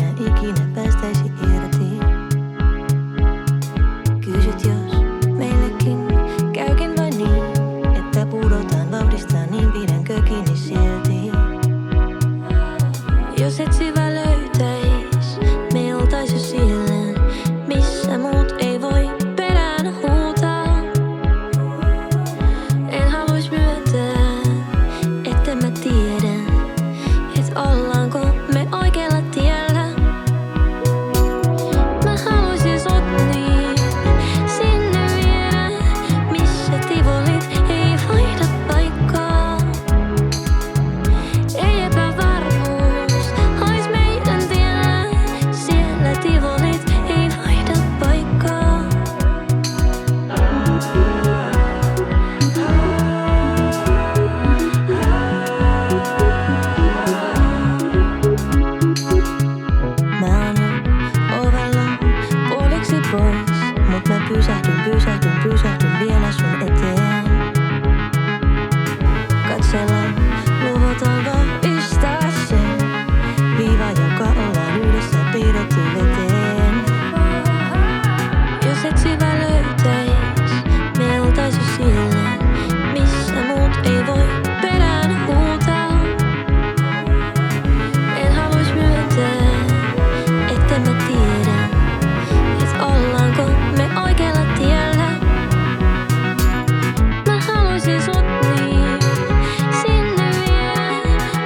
enää ikinä päästäisi irti. Kysyt jos meillekin käykin vain niin, että pudotaan vauhdista, niin pidänkö kiinni silti? Jos etsivä löytäis, me oltais jo siellä, missä muut ei voi perään huutaa. En haluis myöntää, etten mä tiedä, et ollaanko me oikealla tiellä. Mä haluisin sut niin sinne viedä, missä tivolit ei vaihda paikkaa. Ei epävarmuus ois meidän tiellä, siellä tivolit ei vaihda paikkaa. Mä oon jo ovella puoliksi pois, mut mä pysähdyn vielä sun eteen. Katsella luvataan vahvistaa sen viiva, joka ollaan yhdessä piirretty veteen. Jos etsivä löytäis, me oltais jo siellä, missä muut ei voi perään huutaa. En haluis myöntää, etten mä tiedä, et ollaanko me oikealla tiellä. Mä haluisin sut niin sinne viedä,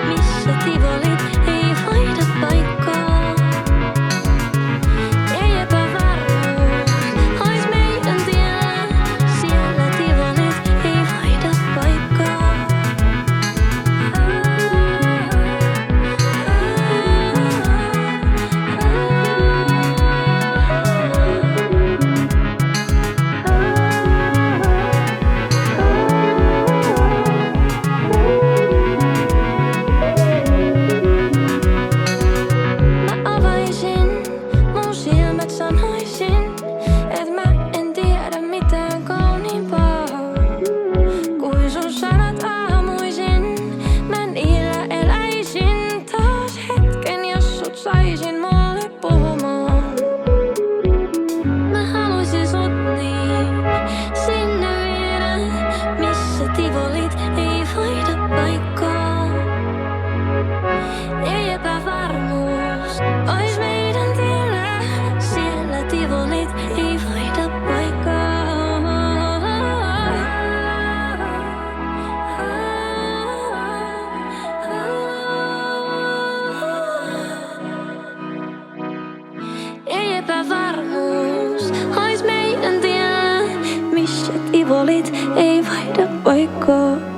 missä tivolit ei vaihda paikkaa. Ei epävarmuus ois meidän tiellä, siellä tivolit ei vaihda paikkaa. Mä avaisin mun silmät, sanoisin, et mä en tiedä mitään kauniimpaa kuin sun sanat aamuisin. Mä niillä eläisin taas hetken, jos sut saisin mulle puhumaan. Mä haluisin sut niin sinne viedä, missä tivolit ei vaihda paikkaa. Ei epävarmuus ois meidän tiellä, siellä tivolit ei vaihda paikkaa. Ei epävarmuus ois meidän tiellä, missä tivolit ei vaihda paikkaa.